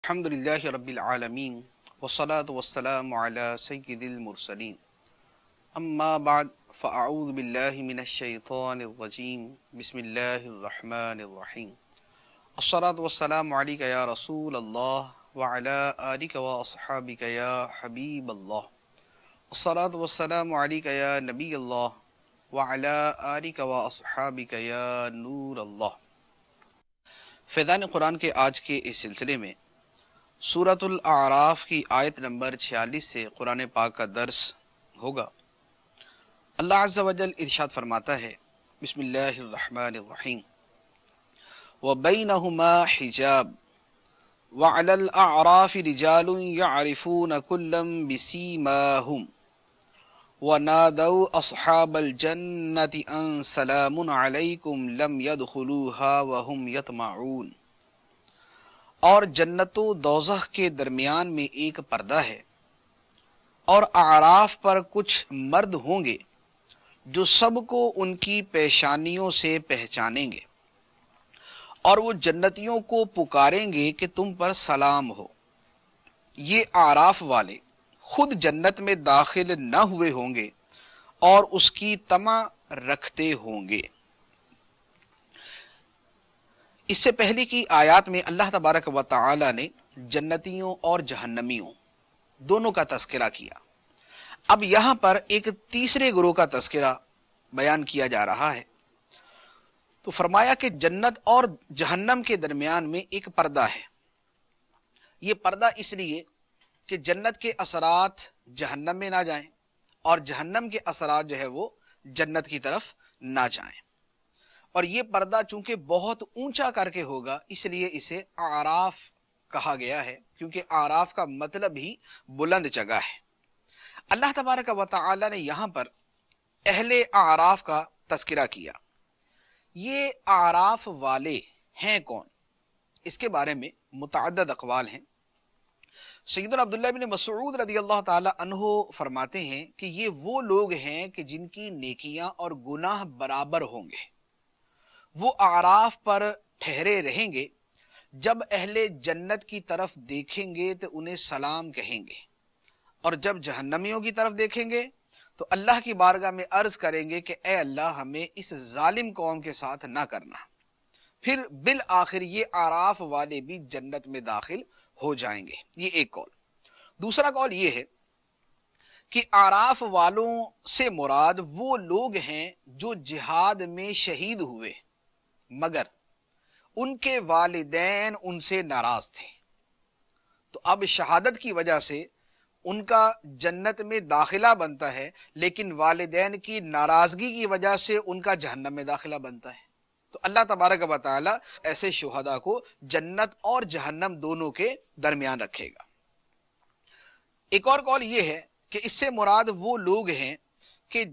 الحمدللہ رب العالمین والصلاة والسلام علی سید المرسلین اما بعد فاعوذ باللہ من الشیطان الرجیم بسم اللہ الرحمن الرحیم الصلاة والسلام علیک یا رسول اللہ وعلی آلک واصحابک یا حبیب اللہ الصلاة والسلام علیک یا نبی اللہ وعلی آلک واصحابک یا نور اللہ۔ فیضان قرآن کے آج کے اس سلسلے میں سورۃ الاعراف کی آیت نمبر 46 سے قرآن پاک کا درس ہوگا۔ اللہ عز و جل ارشاد فرماتا ہے، بسم اللہ الرحمن الرحیم، وَبَيْنَهُمَا حِجَابٌ وَعَلَى الْأَعْرَافِ رِجَالٌ يَعْرِفُونَ كُلًّا بِسِيمَاهُمْ وَنَادَوْا أَصْحَابَ الْجَنَّةِ أَنْ سَلَامٌ عَلَيْكُمْ لَمْ يَدْخُلُوهَا وَهُمْ يَطْمَعُونَ۔ اور جنت و دوزخ کے درمیان میں ایک پردہ ہے، اور اعراف پر کچھ مرد ہوں گے جو سب کو ان کی پیشانیوں سے پہچانیں گے، اور وہ جنتیوں کو پکاریں گے کہ تم پر سلام ہو۔ یہ اعراف والے خود جنت میں داخل نہ ہوئے ہوں گے اور اس کی طمع رکھتے ہوں گے۔ اس سے پہلے کی آیات میں اللہ تبارک و تعالی نے جنتیوں اور جہنمیوں دونوں کا تذکرہ کیا۔ اب یہاں پر ایک تیسرے گروہ کا تذکرہ بیان کیا جا رہا ہے۔ تو فرمایا کہ جنت اور جہنم کے درمیان میں ایک پردہ ہے۔ یہ پردہ اس لیے کہ جنت کے اثرات جہنم میں نہ جائیں اور جہنم کے اثرات جو ہے وہ جنت کی طرف نہ جائیں۔ اور یہ پردہ چونکہ بہت اونچا کر کے ہوگا، اس لیے اسے اعراف کہا گیا ہے، کیونکہ اعراف کا مطلب ہی بلند جگہ ہے۔ اللہ تبارک و تعالی نے یہاں پر اہل اعراف کا تذکرہ کیا۔ یہ اعراف والے ہیں کون؟ اس کے بارے میں متعدد اقوال ہیں۔ سیدنا عبداللہ بن مسعود رضی اللہ تعالی عنہ فرماتے ہیں کہ یہ وہ لوگ ہیں کہ جن کی نیکیاں اور گناہ برابر ہوں گے۔ وہ اعراف پر ٹھہرے رہیں گے، جب اہل جنت کی طرف دیکھیں گے تو انہیں سلام کہیں گے، اور جب جہنمیوں کی طرف دیکھیں گے تو اللہ کی بارگاہ میں عرض کریں گے کہ اے اللہ ہمیں اس ظالم قوم کے ساتھ نہ کرنا۔ پھر بالآخر یہ اعراف والے بھی جنت میں داخل ہو جائیں گے۔ یہ ایک قول۔ دوسرا قول یہ ہے کہ اعراف والوں سے مراد وہ لوگ ہیں جو جہاد میں شہید ہوئے مگر ان کے والدین ان سے ناراض تھے، تو اب شہادت کی وجہ سے ان کا جنت میں داخلہ بنتا ہے، لیکن والدین کی ناراضگی کی وجہ سے ان کا جہنم میں داخلہ بنتا ہے۔ تو اللہ تبارک و تعالی ایسے شہداء کو جنت اور جہنم دونوں کے درمیان رکھے گا۔ ایک اور قول یہ ہے کہ اس سے مراد وہ لوگ ہیں کہ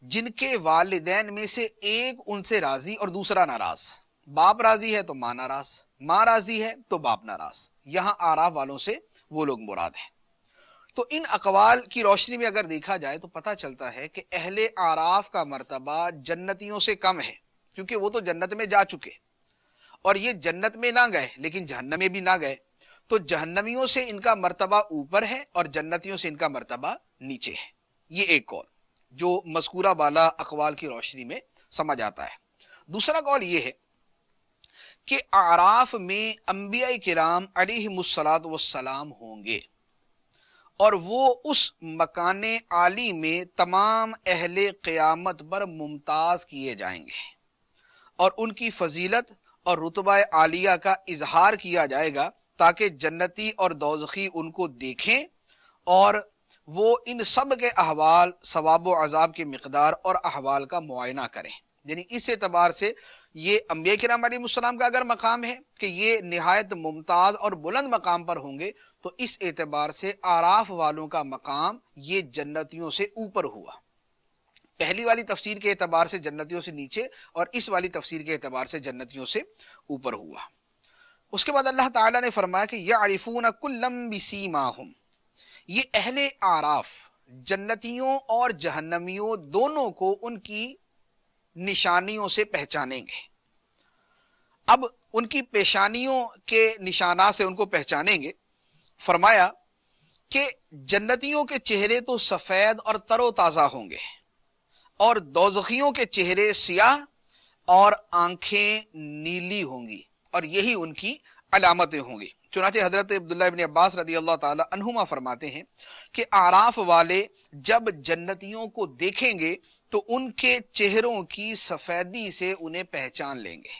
جن کے والدین میں سے ایک ان سے راضی اور دوسرا ناراض۔ باپ راضی ہے تو ماں ناراض، ماں راضی ہے تو باپ ناراض۔ یہاں اعراف والوں سے وہ لوگ مراد ہیں۔ تو ان اقوال کی روشنی میں اگر دیکھا جائے تو پتہ چلتا ہے کہ اہل اعراف کا مرتبہ جنتیوں سے کم ہے، کیونکہ وہ تو جنت میں جا چکے، اور یہ جنت میں نہ گئے لیکن جہنم میں بھی نہ گئے، تو جہنمیوں سے ان کا مرتبہ اوپر ہے اور جنتیوں سے ان کا مرتبہ نیچے ہے۔ یہ ایک قول جو مذکورہ بالا اقوال کی روشنی میں سمجھ آتا ہے۔ دوسرا قول یہ ہے کہ اعراف میں انبیاء کرام علیہم السلام ہوں گے، اور وہ اس مکان عالی میں تمام اہل قیامت پر ممتاز کیے جائیں گے، اور ان کی فضیلت اور رتبہ عالیہ کا اظہار کیا جائے گا تاکہ جنتی اور دوزخی ان کو دیکھیں اور وہ ان سب کے احوال، ثواب و عذاب کے مقدار اور احوال کا معائنہ کریں۔ یعنی اس اعتبار سے یہ انبیاء کرام علیہ السلام کا اگر مقام ہے کہ یہ نہایت ممتاز اور بلند مقام پر ہوں گے، تو اس اعتبار سے اعراف والوں کا مقام یہ جنتیوں سے اوپر ہوا۔ پہلی والی تفسیر کے اعتبار سے جنتیوں سے نیچے، اور اس والی تفسیر کے اعتبار سے جنتیوں سے اوپر ہوا۔ اس کے بعد اللہ تعالیٰ نے فرمایا کہ یعرفون کلا بسیماہم۔ یہ اہل اعراف جنتیوں اور جہنمیوں دونوں کو ان کی نشانیوں سے پہچانیں گے۔ اب ان کی پیشانیوں کے نشانات سے ان کو پہچانیں گے. فرمایا کہ جنتیوں کے چہرے تو سفید اور تر و تازہ ہوں گے اور دوزخیوں کے چہرے سیاہ اور آنکھیں نیلی ہوں گی اور یہی ان کی علامتیں ہوں گی. چنانچہ حضرت عبداللہ ابن عباس رضی اللہ تعالی عنہما فرماتے ہیں کہ اعراف والے جب جنتیوں کو دیکھیں گے تو ان کے چہروں کی سفیدی سے انہیں پہچان لیں گے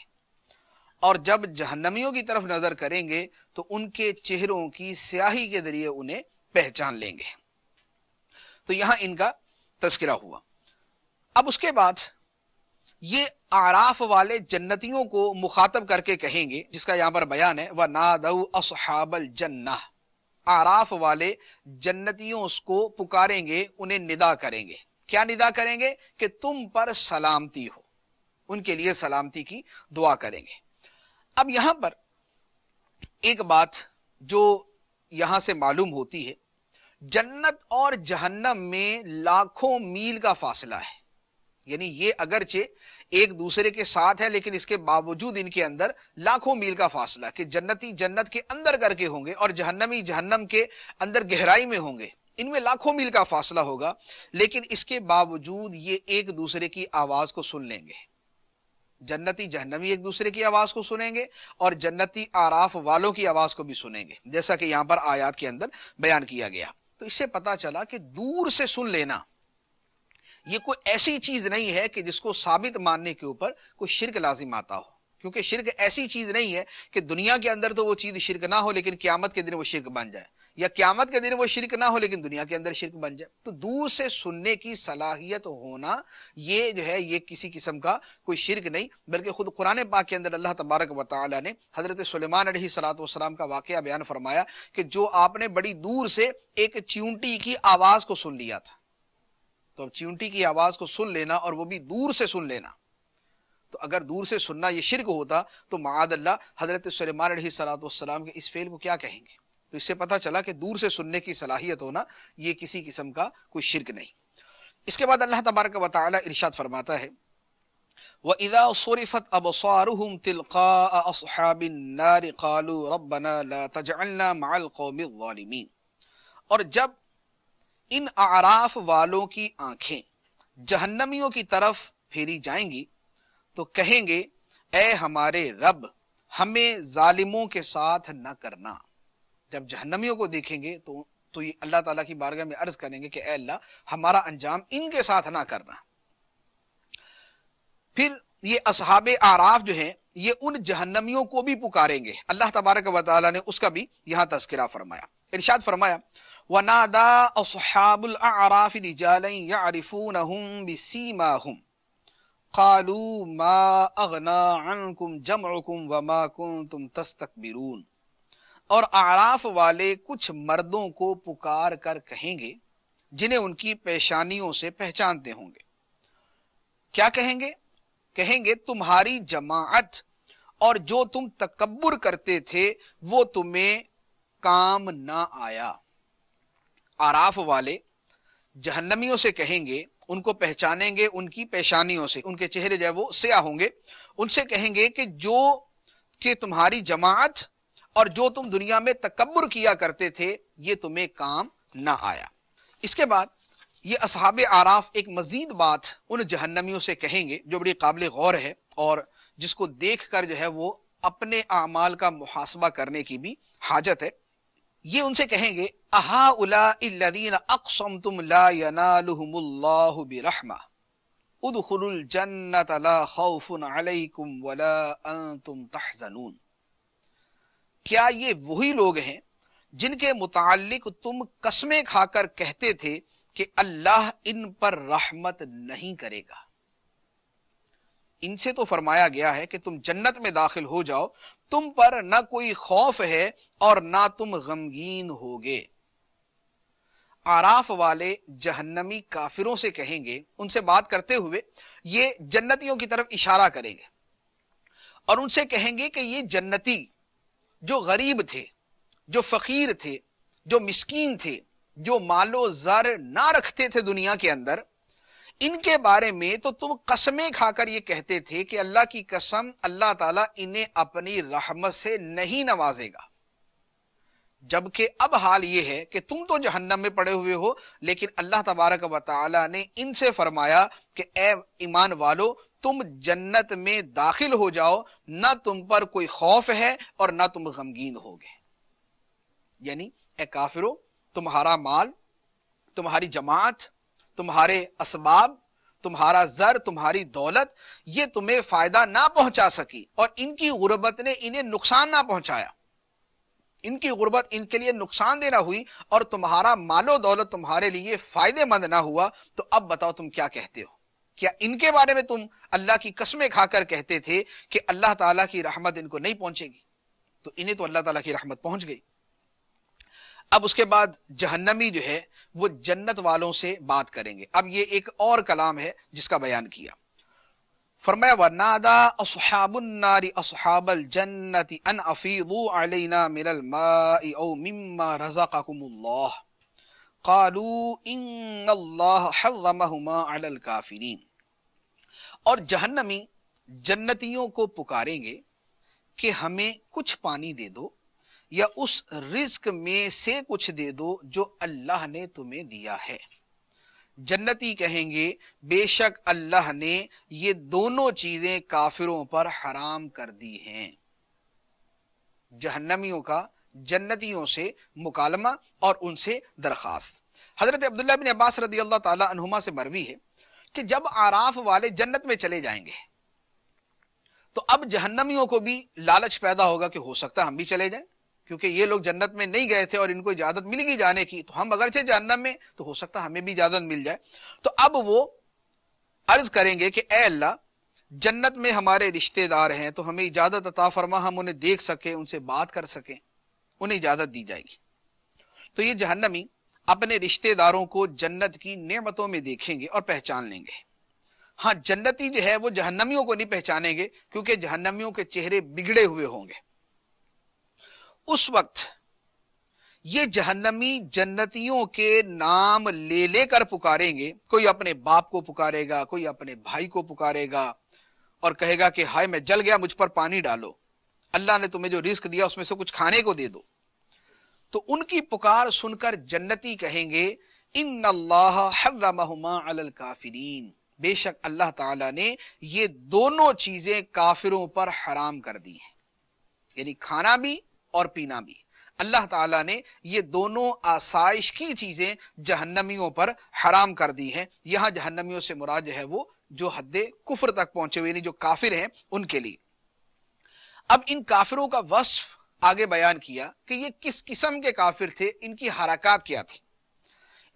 اور جب جہنمیوں کی طرف نظر کریں گے تو ان کے چہروں کی سیاہی کے ذریعے انہیں پہچان لیں گے. تو یہاں ان کا تذکرہ ہوا. اب اس کے بعد یہ اعراف والے جنتیوں کو مخاطب کر کے کہیں گے، جس کا یہاں پر بیان ہے وَنَادَوْا أَصْحَابَ الْجَنَّةِ. اعراف والے جنتیوں کو پکاریں گے، انہیں ندا کریں گے. کیا ندا کریں گے؟ کہ تم پر سلامتی ہو، ان کے لیے سلامتی کی دعا کریں گے. اب یہاں پر ایک بات جو یہاں سے معلوم ہوتی ہے، جنت اور جہنم میں لاکھوں میل کا فاصلہ ہے. یعنی یہ اگرچہ ایک دوسرے کے ساتھ ہے لیکن اس کے باوجود ان کے اندر لاکھوں میل کا فاصلہ، کہ جنتی جنت کے اندر کر کے ہوں گے اور جہنمی جہنم کے اندر گہرائی میں ہوں گے. ان میں لاکھوں میل کا فاصلہ ہوگا لیکن اس کے باوجود یہ ایک دوسرے کی آواز کو سن لیں گے. جنتی جہنمی ایک دوسرے کی آواز کو سنیں گے اور جنتی اعراف والوں کی آواز کو بھی سنیں گے، جیسا کہ یہاں پر آیات کے اندر بیان کیا گیا. تو اس سے پتا چلا کہ دور سے سن لینا یہ کوئی ایسی چیز نہیں ہے کہ جس کو ثابت ماننے کے اوپر کوئی شرک لازم آتا ہو، کیونکہ شرک ایسی چیز نہیں ہے کہ دنیا کے اندر تو وہ چیز شرک نہ ہو لیکن قیامت کے دن وہ شرک بن جائے، یا قیامت کے دن وہ شرک نہ ہو لیکن دنیا کے اندر شرک بن جائے. تو دور سے سننے کی صلاحیت ہونا یہ جو ہے یہ کسی قسم کا کوئی شرک نہیں، بلکہ خود قرآن پاک کے اندر اللہ تبارک و تعالی نے حضرت سلیمان علیہ السلام کا واقعہ بیان فرمایا کہ جو آپ نے بڑی دور سے ایک چیونٹی کی آواز کو سن لیا تھا. تو اب چیونٹی کی آواز کو سن لینا اور وہ بھی دور سے سن لینا، تو اگر دور سے سننا یہ شرک ہوتا تو معاذ اللہ حضرت سلیمان علیہ السلام کے اس فعل کو کیا کہیں گے. تو اس سے پتہ چلا کہ دور سے سننے کی صلاحیت ہونا یہ کسی قسم کا کوئی شرک نہیں. اس کے بعد اللہ تبارک و تعالی ارشاد فرماتا ہے وَإِذَا صُرِفَتْ أَبْصَارُهُمْ تِلْقَاءَ أَصْحَابِ النَّارِ قَالُوا رَبَّنَا لَا تَجْعَلْنَا مَعَ الْقَوْمِ الظَّالِمِينَ. اور جب ان اعراف والوں کی آنکھیں جہنمیوں کی طرف پھیری جائیں گی تو کہیں گے اے ہمارے رب ہمیں ظالموں کے ساتھ نہ کرنا. جب جہنمیوں کو دیکھیں گے تو یہ اللہ تعالیٰ کی بارگاہ میں عرض کریں گے کہ اے اللہ ہمارا انجام ان کے ساتھ نہ کرنا. پھر یہ اصحاب اعراف جو ہیں یہ ان جہنمیوں کو بھی پکاریں گے. اللہ تبارک و تعالیٰ نے اس کا بھی یہاں تذکرہ فرمایا. ارشاد فرمایا وَنَادَا أَصْحَابُ الْأَعْرَافِ رِجَالًا يَعْرِفُونَهُمْ بِسِيمَاهُمْ قَالُوا مَا أَغْنَى عَنْكُمْ جَمْعُكُمْ وَمَا كُنْتُمْ تَسْتَكْبِرُونَ. اور اعراف والے کچھ مردوں کو پکار کر کہیں گے جنہیں ان کی پیشانیوں سے پہچانتے ہوں گے. کیا کہیں گے؟ کہیں گے تمہاری جماعت اور جو تم تکبر کرتے تھے وہ تمہیں کام نہ آیا. اعراف والے جہنمیوں سے کہیں گے، ان کو پہچانیں گے ان کی پیشانیوں سے، ان کے چہرے جو ہے وہ سیاہ ہوں گے. ان سے کہیں گے کہ تمہاری جماعت اور جو تم دنیا میں تکبر کیا کرتے تھے یہ تمہیں کام نہ آیا. اس کے بعد یہ اصحاب اعراف ایک مزید بات ان جہنمیوں سے کہیں گے جو بڑی قابل غور ہے اور جس کو دیکھ کر جو ہے وہ اپنے اعمال کا محاسبہ کرنے کی بھی حاجت ہے. یہ ان سے کہیں گے اَهَٰؤُلَاءِ الَّذِينَ أَقْسَمْتُمْ لَا يَنَالُهُمُ اللَّهُ بِرَحْمَةٍ ادْخُلُوا الْجَنَّةَ لَا خَوْفٌ عَلَيْكُمْ وَلَا أَنْتُمْ تَحْزَنُونَ. کیا یہ وہی لوگ ہیں جن کے متعلق تم قسمیں کھا کر کہتے تھے کہ اللہ ان پر رحمت نہیں کرے گا؟ ان سے تو فرمایا گیا ہے کہ تم جنت میں داخل ہو جاؤ، تم پر نہ کوئی خوف ہے اور نہ تم غمگین ہوگے. اعراف والے جہنمی کافروں سے کہیں گے، ان سے بات کرتے ہوئے یہ جنتیوں کی طرف اشارہ کریں گے اور ان سے کہیں گے کہ یہ جنتی جو غریب تھے، جو فقیر تھے، جو مسکین تھے، جو مال و زر نہ رکھتے تھے دنیا کے اندر، ان کے بارے میں تو تم قسمیں کھا کر یہ کہتے تھے کہ اللہ کی قسم اللہ تعالیٰ انہیں اپنی رحمت سے نہیں نوازے گا، جبکہ اب حال یہ ہے کہ تم تو جہنم میں پڑے ہوئے ہو، لیکن اللہ تبارک و تعالی نے ان سے فرمایا کہ اے ایمان والو تم جنت میں داخل ہو جاؤ، نہ تم پر کوئی خوف ہے اور نہ تم غمگین ہوگے۔ یعنی اے کافرو، تمہارا مال، تمہاری جماعت، تمہارے اسباب، تمہارا زر، تمہاری دولت، یہ تمہیں فائدہ نہ پہنچا سکی، اور ان کی غربت نے انہیں نقصان نہ پہنچایا، ان کی غربت ان کے لیے نقصان دہ نہ ہوئی، اور تمہارا مال و دولت تمہارے لیے فائدے مند نہ ہوا، تو اب بتاؤ تم کیا کہتے ہو؟ کیا ان کے بارے میں تم اللہ کی قسمیں کھا کر کہتے تھے کہ اللہ تعالیٰ کی رحمت ان کو نہیں پہنچے گی؟ تو انہیں تو اللہ تعالیٰ کی رحمت پہنچ گئی۔ اب اس کے بعد جہنمی جو ہے وہ جنت والوں سے بات کریں گے۔ اب یہ ایک اور کلام ہے جس کا بیان کیا، فرمایا وَنَادَى أَصْحَابُ النَّارِ أَصْحَابَ الْجَنَّةِ أَنْ أَفِيضُوا عَلَيْنَا مِنَ الْمَاءِ أَوْ مِمَّا رَزَقَكُمُ اللَّهُ قَالُوا إِنَّ اللَّهَ حَرَّمَهُمَا عَلَى الْكَافِرِينَ، اور جہنمی جنتیوں کو پکاریں گے کہ ہمیں کچھ پانی دے دو یا اس رزق میں سے کچھ دے دو جو اللہ نے تمہیں دیا ہے۔ جنتی کہیں گے بے شک اللہ نے یہ دونوں چیزیں کافروں پر حرام کر دی ہیں۔ جہنمیوں کا جنتیوں سے مکالمہ اور ان سے درخواست۔ حضرت عبداللہ بن عباس رضی اللہ تعالی عنہما سے مروی ہے کہ جب اعراف والے جنت میں چلے جائیں گے تو اب جہنمیوں کو بھی لالچ پیدا ہوگا کہ ہو سکتا ہے ہم بھی چلے جائیں، کیونکہ یہ لوگ جنت میں نہیں گئے تھے اور ان کو اجازت مل گئی جانے کی، تو ہم اگرچہ جہنم میں تو ہو سکتا ہے ہمیں بھی اجازت مل جائے۔ تو اب وہ عرض کریں گے کہ اے اللہ، جنت میں ہمارے رشتہ دار ہیں تو ہمیں اجازت عطا فرما، ہم انہیں دیکھ سکیں، ان سے بات کر سکیں، انہیں اجازت دی جائے گی۔ تو یہ جہنمی اپنے رشتہ داروں کو جنت کی نعمتوں میں دیکھیں گے اور پہچان لیں گے۔ ہاں جنتی جو ہے وہ جہنمیوں کو نہیں پہچانیں گے، کیونکہ جہنمیوں کے چہرے بگڑے ہوئے ہوں گے۔ اس وقت یہ جہنمی جنتیوں کے نام لے لے کر پکاریں گے، کوئی اپنے باپ کو پکارے گا، کوئی اپنے بھائی کو پکارے گا اور کہے گا کہ ہائے میں جل گیا، مجھ پر پانی ڈالو، اللہ نے تمہیں جو رزق دیا اس میں سے کچھ کھانے کو دے دو۔ تو ان کی پکار سن کر جنتی کہیں گے ان اللہ حرمہما علی الکافرین، بے شک اللہ تعالیٰ نے یہ دونوں چیزیں کافروں پر حرام کر دی ہیں، یعنی کھانا بھی اور پینا بھی۔ اللہ تعالیٰ نے یہ دونوں آسائش کی چیزیں جہنمیوں پر حرام کر دی ہیں۔ یہاں جہنمیوں سے مراد جو ہے وہ جو حد کفر تک پہنچے ہوئے، یعنی جو کافر ہیں ان کے لیے۔ اب ان کافروں کا وصف آگے بیان کیا کہ یہ کس قسم کے کافر تھے، ان کی حرکات کیا تھی۔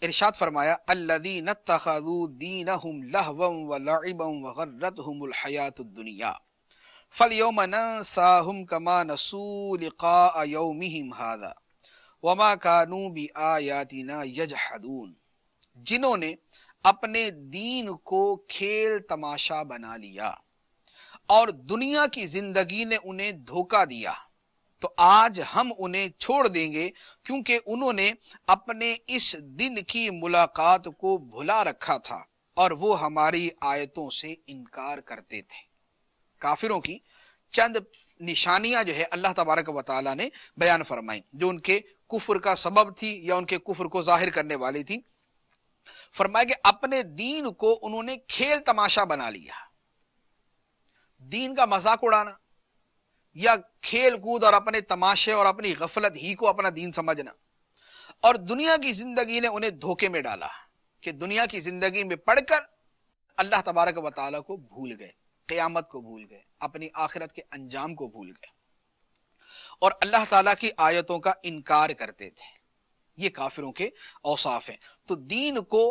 ارشاد فرمایا الذین اتخذوا دینہم لہوا ولعبا وغرتہم الحیاۃ الدنیا فَالْيَوْمَ نَنْسَاهُمْ كَمَا نَسُوا لِقَاءَ يَوْمِهِمْ هَذَا وَمَا كَانُوا بِآيَاتِنَا يَجْحَدُونَ، جنہوں نے اپنے دین کو کھیل تماشا بنا لیا اور دنیا کی زندگی نے انہیں دھوکہ دیا، تو آج ہم انہیں چھوڑ دیں گے کیونکہ انہوں نے اپنے اس دن کی ملاقات کو بھلا رکھا تھا اور وہ ہماری آیتوں سے انکار کرتے تھے۔ کافروں کی چند نشانیاں جو ہے اللہ تبارک و تعالیٰ نے بیان فرمائیں جو ان کے کفر کا سبب تھی یا ان کے کفر کو ظاہر کرنے والی تھی۔ فرمایا کہ اپنے دین کو انہوں نے کھیل تماشا بنا لیا، دین کا مذاق اڑانا یا کھیل کود اور اپنے تماشے اور اپنی غفلت ہی کو اپنا دین سمجھنا، اور دنیا کی زندگی نے انہیں دھوکے میں ڈالا کہ دنیا کی زندگی میں پڑھ کر اللہ تبارک و تعالیٰ کو بھول گئے، قیامت کو بھول گئے، اپنی آخرت کے انجام کو بھول گئے اور اللہ تعالیٰ کی آیتوں کا انکار کرتے تھے۔ یہ کافروں کے اوصاف ہیں۔ تو دین کو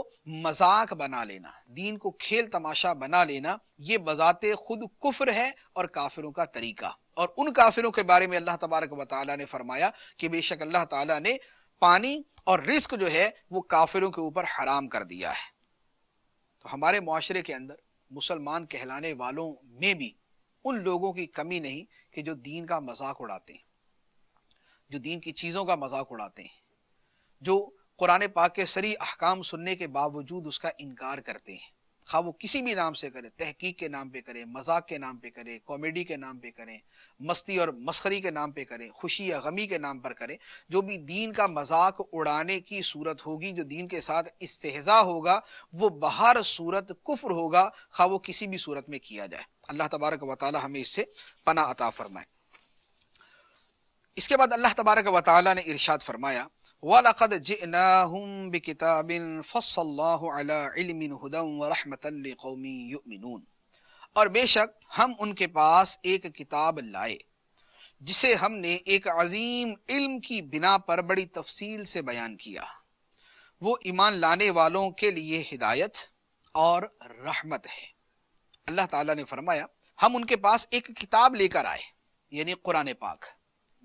مذاق بنا لینا، دین کو کھیل تماشا بنا لینا، یہ بذات خود کفر ہے اور کافروں کا طریقہ۔ اور ان کافروں کے بارے میں اللہ تبارک و تعالیٰ نے فرمایا کہ بے شک اللہ تعالیٰ نے پانی اور رزق جو ہے وہ کافروں کے اوپر حرام کر دیا ہے۔ تو ہمارے معاشرے کے اندر مسلمان کہلانے والوں میں بھی ان لوگوں کی کمی نہیں کہ جو دین کا مذاق اڑاتے ہیں، جو دین کی چیزوں کا مذاق اڑاتے ہیں، جو قرآن پاک کے صریح احکام سننے کے باوجود اس کا انکار کرتے ہیں، خواہ وہ کسی بھی نام سے کرے، تحقیق کے نام پہ کرے، مذاق کے نام پہ کرے، کامیڈی کے نام پہ کریں، مستی اور مسخری کے نام پہ کریں، خوشی یا غمی کے نام پر کریں، جو بھی دین کا مذاق اڑانے کی صورت ہوگی، جو دین کے ساتھ استہزاء ہوگا، وہ بہر صورت کفر ہوگا، خواہ وہ کسی بھی صورت میں کیا جائے۔ اللہ تبارک و تعالی ہمیں اس سے پناہ عطا فرمائے۔ اس کے بعد اللہ تبارک و تعالی نے ارشاد فرمایا وَلَقَدْ جِئْنَاهُمْ بِكِتَابٍ فَصَّلْنَاهُ عَلَىٰ عِلْمٍ هُدًى وَرَحْمَةً لِقَوْمٍ يُؤْمِنُونَ، اور بے شک ہم ان کے پاس ایک کتاب لائے جسے ہم نے ایک عظیم علم کی بنا پر بڑی تفصیل سے بیان کیا، وہ ایمان لانے والوں کے لیے ہدایت اور رحمت ہے۔ اللہ تعالیٰ نے فرمایا ہم ان کے پاس ایک کتاب لے کر آئے، یعنی قرآن پاک۔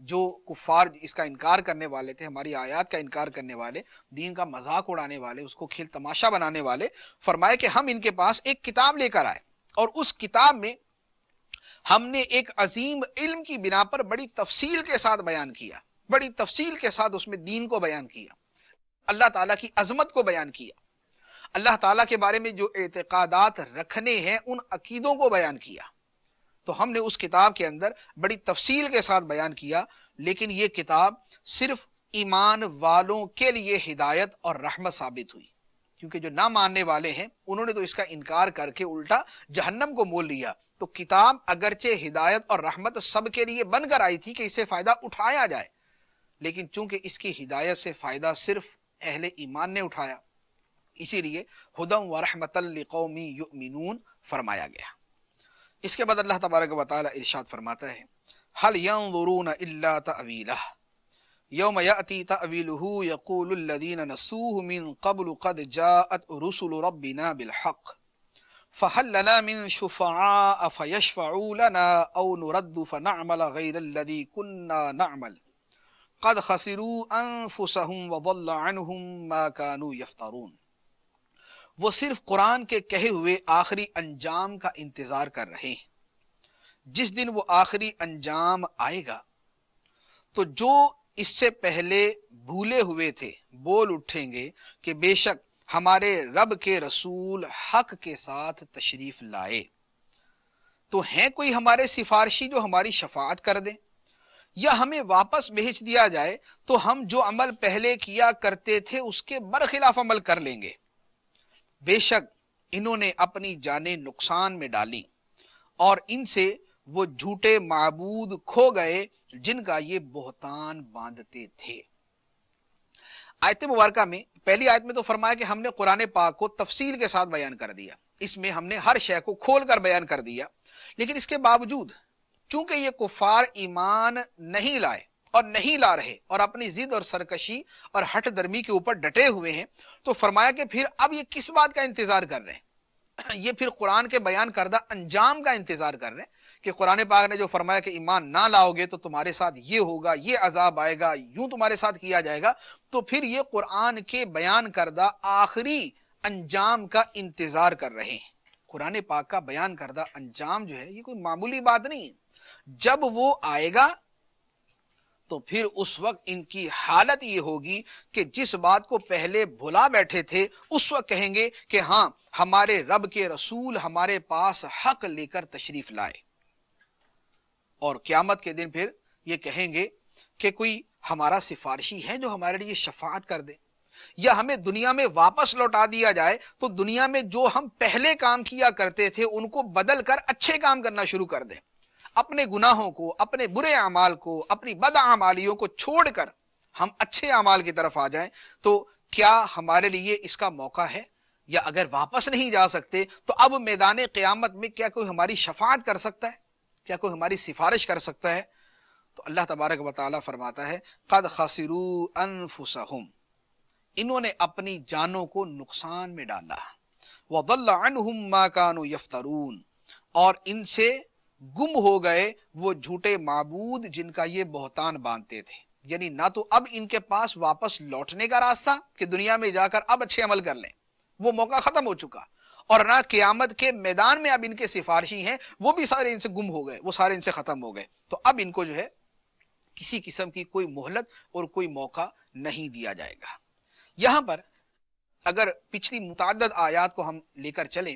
جو کفار اس کا انکار کرنے والے تھے، ہماری آیات کا انکار کرنے والے، دین کا مذاق اڑانے والے، اس کو کھیل تماشا بنانے والے، فرمایا کہ ہم ان کے پاس ایک کتاب لے کر آئے، اور اس کتاب میں ہم نے ایک عظیم علم کی بنا پر بڑی تفصیل کے ساتھ بیان کیا، بڑی تفصیل کے ساتھ اس میں دین کو بیان کیا، اللہ تعالیٰ کی عظمت کو بیان کیا، اللہ تعالیٰ کے بارے میں جو اعتقادات رکھنے ہیں ان عقیدوں کو بیان کیا۔ تو ہم نے اس کتاب کے اندر بڑی تفصیل کے ساتھ بیان کیا، لیکن یہ کتاب صرف ایمان والوں کے لیے ہدایت اور رحمت ثابت ہوئی، کیونکہ جو نہ ماننے والے ہیں انہوں نے تو اس کا انکار کر کے الٹا جہنم کو مول لیا۔ تو کتاب اگرچہ ہدایت اور رحمت سب کے لیے بن کر آئی تھی کہ اسے فائدہ اٹھایا جائے، لیکن چونکہ اس کی ہدایت سے فائدہ صرف اہل ایمان نے اٹھایا، اسی لیے ہدی ورحمۃ لقوم یؤمنون فرمایا گیا۔ اس کے بعد اللہ تبارک و تعالی ارشاد فرماتا ہے هل ينظرون الا تأویلہ یوم یأتی تأویلہ یقول الذین نسوہ من قبل قد جاءت رسل ربنا بالحق فهل لنا من شفعاء فيشفعوا لنا او نرد فنعمل غیر الذی كنا نعمل قد خسروا انفسهم وضل عنهم ما كانوا يفترون۔ وہ صرف قرآن کے کہے ہوئے آخری انجام کا انتظار کر رہے ہیں۔ جس دن وہ آخری انجام آئے گا تو جو اس سے پہلے بھولے ہوئے تھے بول اٹھیں گے کہ بے شک ہمارے رب کے رسول حق کے ساتھ تشریف لائے، تو ہیں کوئی ہمارے سفارشی جو ہماری شفاعت کر دیں، یا ہمیں واپس بھیج دیا جائے تو ہم جو عمل پہلے کیا کرتے تھے اس کے برخلاف عمل کر لیں گے۔ بے شک انہوں نے اپنی جانیں نقصان میں ڈالی اور ان سے وہ جھوٹے معبود کھو گئے جن کا یہ بہتان باندھتے تھے۔ آیت مبارکہ میں پہلی آیت میں تو فرمایا کہ ہم نے قرآن پاک کو تفصیل کے ساتھ بیان کر دیا، اس میں ہم نے ہر شے کو کھول کر بیان کر دیا، لیکن اس کے باوجود چونکہ یہ کفار ایمان نہیں لائے اور نہیں لا رہے اور اپنی ضد اور سرکشی اور ہٹ درمی کے اوپر ڈٹے ہوئے ہیں، تو فرمایا کہ پھر اب یہ کس بات کا انتظار کر رہے ہیں؟ یہ پھر قرآن کے بیان کردہ انجام کا انتظار کر رہے ہیں کہ قرآن پاک نے جو فرمایا کہ ایمان نہ لاؤ گے تو تمہارے ساتھ یہ ہوگا، یہ عذاب آئے گا، یوں تمہارے ساتھ کیا جائے گا، تو پھر یہ قرآن کے بیان کردہ آخری انجام کا انتظار کر رہے ہیں۔ قرآن پاک کا بیان کردہ انجام جو ہے یہ کوئی معمولی بات نہیں ہے، جب وہ آئے گا تو پھر اس وقت ان کی حالت یہ ہوگی کہ جس بات کو پہلے بھلا بیٹھے تھے اس وقت کہیں گے کہ ہاں ہمارے رب کے رسول ہمارے پاس حق لے کر تشریف لائے، اور قیامت کے دن پھر یہ کہیں گے کہ کوئی ہمارا سفارشی ہے جو ہمارے لیے شفاعت کر دے، یا ہمیں دنیا میں واپس لوٹا دیا جائے تو دنیا میں جو ہم پہلے کام کیا کرتے تھے ان کو بدل کر اچھے کام کرنا شروع کر دیں، اپنے گناہوں کو، اپنے برے اعمال کو، اپنی بد اعمالیوں کو چھوڑ کر ہم اچھے اعمال کی طرف آ جائیں، تو کیا ہمارے لیے اس کا موقع ہے؟ یا اگر واپس نہیں جا سکتے تو اب میدان قیامت میں کیا کوئی ہماری شفاعت کر سکتا ہے؟ کیا کوئی ہماری سفارش کر سکتا ہے؟ تو اللہ تبارک و تعالیٰ فرماتا ہے قد خسروا انفسہم، انہوں نے اپنی جانوں کو نقصان میں ڈالا، وضل عنہم ما کانوا یفترون، اور ان سے گم ہو گئے وہ جھوٹے معبود جن کا یہ بہتان باندھتے تھے۔ یعنی نہ تو اب ان کے پاس واپس لوٹنے کا راستہ کہ دنیا میں جا کر اب اچھے عمل کر لیں، وہ موقع ختم ہو چکا، اور نہ قیامت کے میدان میں اب ان کے سفارشی ہیں، وہ بھی سارے ان سے گم ہو گئے، وہ سارے ان سے ختم ہو گئے۔ تو اب ان کو جو ہے کسی قسم کی کوئی مہلت اور کوئی موقع نہیں دیا جائے گا۔ یہاں پر اگر پچھلی متعدد آیات کو ہم لے کر چلیں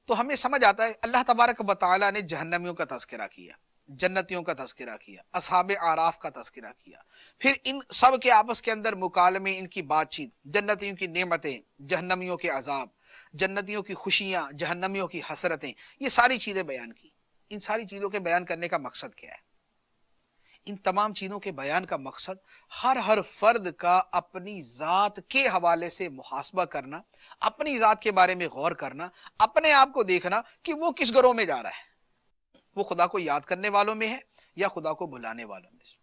تو ہمیں سمجھ آتا ہے اللہ تبارک و تعالیٰ نے جہنمیوں کا تذکرہ کیا، جنتیوں کا تذکرہ کیا، اصحاب اعراف کا تذکرہ کیا، پھر ان سب کے آپس کے اندر مکالمے، ان کی بات چیت، جنتیوں کی نعمتیں، جہنمیوں کے عذاب، جنتیوں کی خوشیاں، جہنمیوں کی حسرتیں، یہ ساری چیزیں بیان کی۔ ان ساری چیزوں کے بیان کرنے کا مقصد کیا ہے؟ ان تمام چیزوں کے بیان کا مقصد ہر فرد کا اپنی ذات کے حوالے سے محاسبہ کرنا، اپنی ذات کے بارے میں غور کرنا، اپنے آپ کو دیکھنا کہ وہ کس گروہ میں جا رہا ہے۔ وہ خدا کو یاد کرنے والوں میں ہے یا خدا کو بھلانے والوں میں سے؟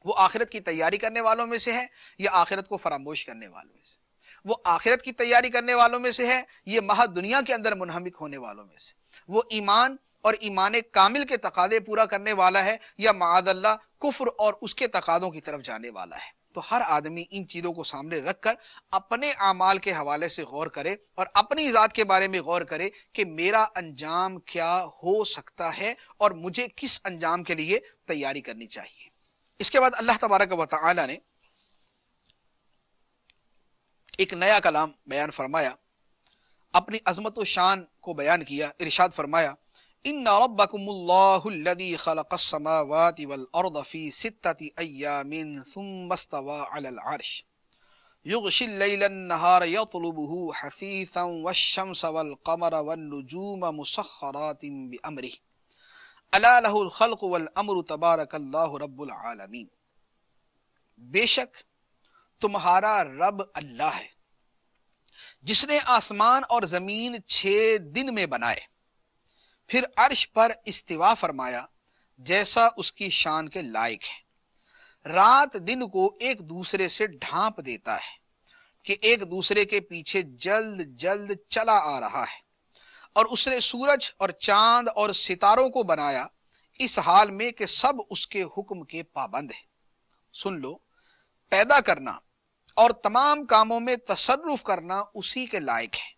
وہ آخرت کی تیاری کرنے والوں میں سے ہے یا آخرت کو فراموش کرنے والوں میں سے؟ وہ آخرت کی تیاری کرنے والوں میں سے ہے یہ محض دنیا کے اندر منہمک ہونے والوں میں سے؟ وہ ایمان اور ایمان کامل کے تقاضے پورا کرنے والا ہے یا معاذ اللہ کفر اور اس کے تقاضوں کی طرف جانے والا ہے؟ تو ہر آدمی ان چیزوں کو سامنے رکھ کر اپنے اعمال کے حوالے سے غور کرے اور اپنی ذات کے بارے میں غور کرے کہ میرا انجام کیا ہو سکتا ہے اور مجھے کس انجام کے لیے تیاری کرنی چاہیے۔ اس کے بعد اللہ تبارک و تعالی نے ایک نیا کلام بیان فرمایا، اپنی عظمت و شان کو بیان کیا۔ ارشاد فرمایا ان ربکم اللہ الذی خلق السماوات والارض فی ستۃ ایام ثم استوى علی العرش یغشی اللیل النہار یطلبہ حثیثا والشمس والقمر والنجوم مسخرات بامرہ الا لہ الخلق والامر تبارک اللہ رب العالمین۔ بے شک تمہارا رب اللہ ہے جس نے آسمان اور زمین 6 دن میں بنائے، پھر عرش پر استوا فرمایا جیسا اس کی شان کے لائق ہے۔ رات دن کو ایک دوسرے سے ڈھانپ دیتا ہے کہ ایک دوسرے کے پیچھے جلد جلد چلا آ رہا ہے، اور اس نے سورج اور چاند اور ستاروں کو بنایا اس حال میں کہ سب اس کے حکم کے پابند ہیں۔ سن لو، پیدا کرنا اور تمام کاموں میں تصرف کرنا اسی کے لائق ہے۔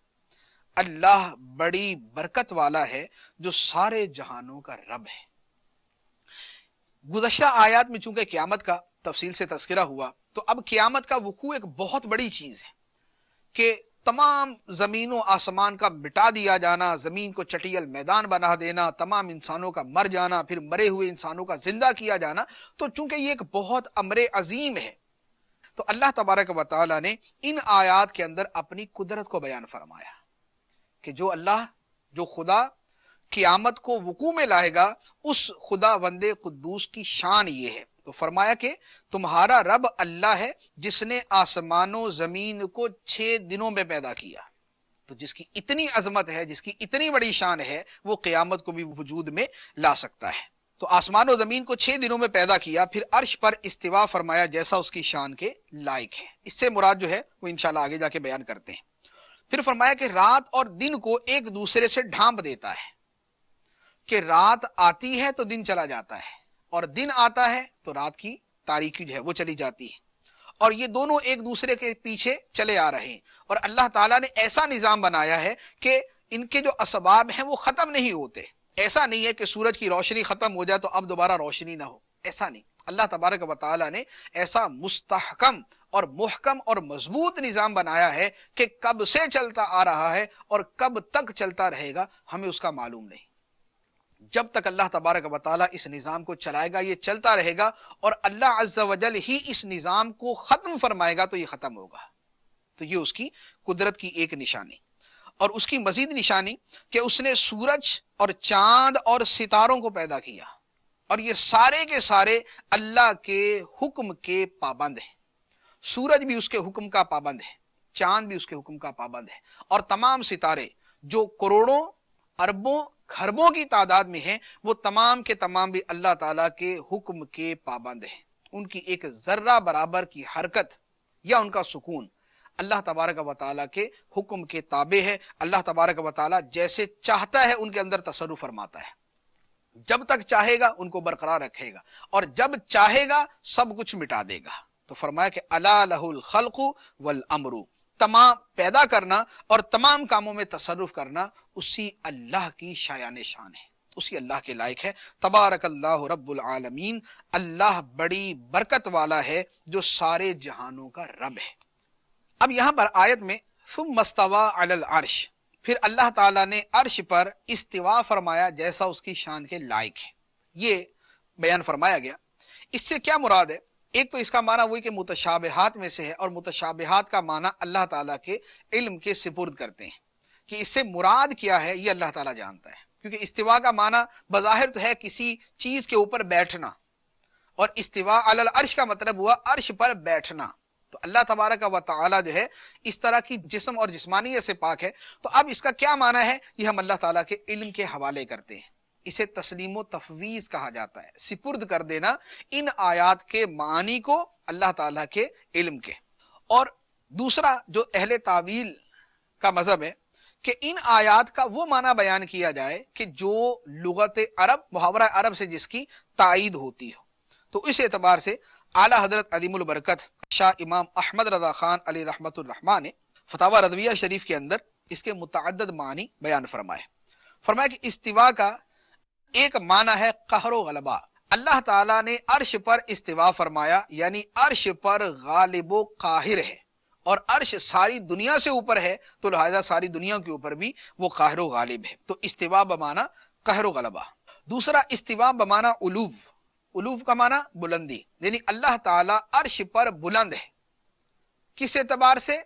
اللہ بڑی برکت والا ہے جو سارے جہانوں کا رب ہے۔ گزشتہ آیات میں چونکہ قیامت کا تفصیل سے تذکرہ ہوا، تو اب قیامت کا وقوع ایک بہت بڑی چیز ہے کہ تمام زمین و آسمان کا مٹا دیا جانا، زمین کو چٹیل میدان بنا دینا، تمام انسانوں کا مر جانا، پھر مرے ہوئے انسانوں کا زندہ کیا جانا۔ تو چونکہ یہ ایک بہت امر عظیم ہے، تو اللہ تبارک و تعالی نے ان آیات کے اندر اپنی قدرت کو بیان فرمایا کہ جو اللہ، جو خدا قیامت کو وقوع میں لائے گا، اس خدا بند قدوس کی شان یہ ہے۔ تو فرمایا کہ تمہارا رب اللہ ہے جس نے آسمان و زمین کو 6 دنوں میں پیدا کیا۔ تو جس کی اتنی عظمت ہے، جس کی اتنی بڑی شان ہے، وہ قیامت کو بھی وجود میں لا سکتا ہے۔ تو آسمان و زمین کو 6 دنوں میں پیدا کیا، پھر عرش پر استوا فرمایا جیسا اس کی شان کے لائق ہے۔ اس سے مراد جو ہے وہ انشاءاللہ آگے جا کے بیان کرتے ہیں۔ پھر فرمایا کہ رات اور دن کو ایک دوسرے سے ڈھانپ دیتا ہے کہ رات آتی ہے تو دن چلا جاتا ہے، اور دن آتا ہے تو رات کی تاریکی جو ہے وہ چلی جاتی ہے، اور یہ دونوں ایک دوسرے کے پیچھے چلے آ رہے ہیں۔ اور اللہ تعالیٰ نے ایسا نظام بنایا ہے کہ ان کے جو اسباب ہیں وہ ختم نہیں ہوتے۔ ایسا نہیں ہے کہ سورج کی روشنی ختم ہو جائے تو اب دوبارہ روشنی نہ ہو، ایسا نہیں۔ اللہ تبارک و تعالیٰ نے ایسا مستحکم اور محکم اور مضبوط نظام بنایا ہے کہ کب سے چلتا آ رہا ہے اور کب تک چلتا رہے گا ہمیں اس کا معلوم نہیں۔ جب تک اللہ تبارک و تعالیٰ اس نظام کو چلائے گا یہ چلتا رہے گا، اور اللہ عز و جل ہی اس نظام کو ختم فرمائے گا تو یہ ختم ہوگا۔ تو یہ اس کی قدرت کی ایک نشانی، اور اس کی مزید نشانی کہ اس نے سورج اور چاند اور ستاروں کو پیدا کیا، اور یہ سارے کے سارے اللہ کے حکم کے پابند ہیں۔ سورج بھی اس کے حکم کا پابند ہے، چاند بھی اس کے حکم کا پابند ہے، اور تمام ستارے جو کروڑوں اربوں کھربوں کی تعداد میں ہیں، وہ تمام کے تمام بھی اللہ تعالیٰ کے حکم کے پابند ہیں۔ ان کی ایک ذرہ برابر کی حرکت یا ان کا سکون اللہ تبارک و تعالیٰ کے حکم کے تابع ہے۔ اللہ تبارک و تعالیٰ جیسے چاہتا ہے ان کے اندر تصرف فرماتا ہے۔ جب تک چاہے گا ان کو برقرار رکھے گا، اور جب چاہے گا سب کچھ مٹا دے گا۔ تو فرمایا کہ الا لہ الخلق والامر، تمام پیدا کرنا اور تمام کاموں میں تصرف کرنا اسی اللہ کی شایان شان ہے، اسی اللہ کے لائق ہے۔ تبارک اللہ رب العالمین، اللہ بڑی برکت والا ہے جو سارے جہانوں کا رب ہے۔ اب یہاں پر آیت میں ثم استوى علی العرش، پھر اللہ تعالیٰ نے عرش پر استوا فرمایا جیسا اس کی شان کے لائق ہے، یہ بیان فرمایا گیا۔ اس سے کیا مراد ہے؟ ایک تو اس کا معنی وہی کہ متشابہات میں سے ہے، اور متشابہات کا معنی اللہ تعالیٰ کے علم کے سپرد کرتے ہیں کہ اس سے مراد کیا ہے، یہ اللہ تعالیٰ جانتا ہے، کیونکہ استوا کا معنی بظاہر تو ہے کسی چیز کے اوپر بیٹھنا، اور استوا علی العرش کا مطلب ہوا عرش پر بیٹھنا۔ تو اللہ تبارک و تعالی جو ہے اس طرح کی جسم اور جسمانیت سے پاک ہے۔ تو اب اس کا کیا معنی ہے، یہ ہم اللہ تعالیٰ کے علم کے حوالے کرتے ہیں۔ اسے تسلیم و تفویض کہا جاتا ہے، سپرد کر دینا ان آیات کے معنی کو اللہ تعالیٰ کے علم کے۔ اور دوسرا جو اہل تعویل کا مذہب ہے کہ ان آیات کا وہ معنی بیان کیا جائے کہ جو لغت عرب، محاورہ عرب سے جس کی تائید ہوتی ہو۔ تو اس اعتبار سے اعلیٰ حضرت عظیم البرکت شاہ امام احمد رضا خان علی رحمت الرحمٰن نے فتاوی رضویہ شریف کے اندر اس کے متعدد معنی بیان فرمایا کہ استوا کا ایک معنی ہے قہر و غلبہ۔ اللہ تعالیٰ نے عرش پر استوا فرمایا، یعنی عرش پر غالب و قاہر ہے، اور عرش ساری دنیا سے اوپر ہے، تو لہذا ساری دنیا کے اوپر بھی وہ قاہر و غالب ہے۔ تو استوا بمعنی قہر و غلبہ۔ دوسرا استوا بمعنی علو، علو کا معنی بلندی، یعنی اللہ تعالیٰ عرش پر بلند ہے۔ کس اعتبار سے؟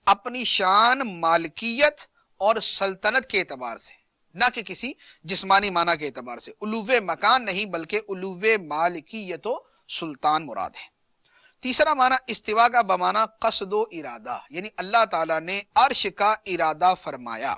اپنی شان، مالکیت اور سلطنت کے اعتبار سے، نہ کہ کسی جسمانی معنی کے اعتبار سے۔ علو مکان نہیں بلکہ علو مالکیت و سلطان مراد ہے۔ تیسرا معنی استوا کا بمعنی قصد و ارادہ، یعنی اللہ تعالیٰ نے عرش کا ارادہ فرمایا۔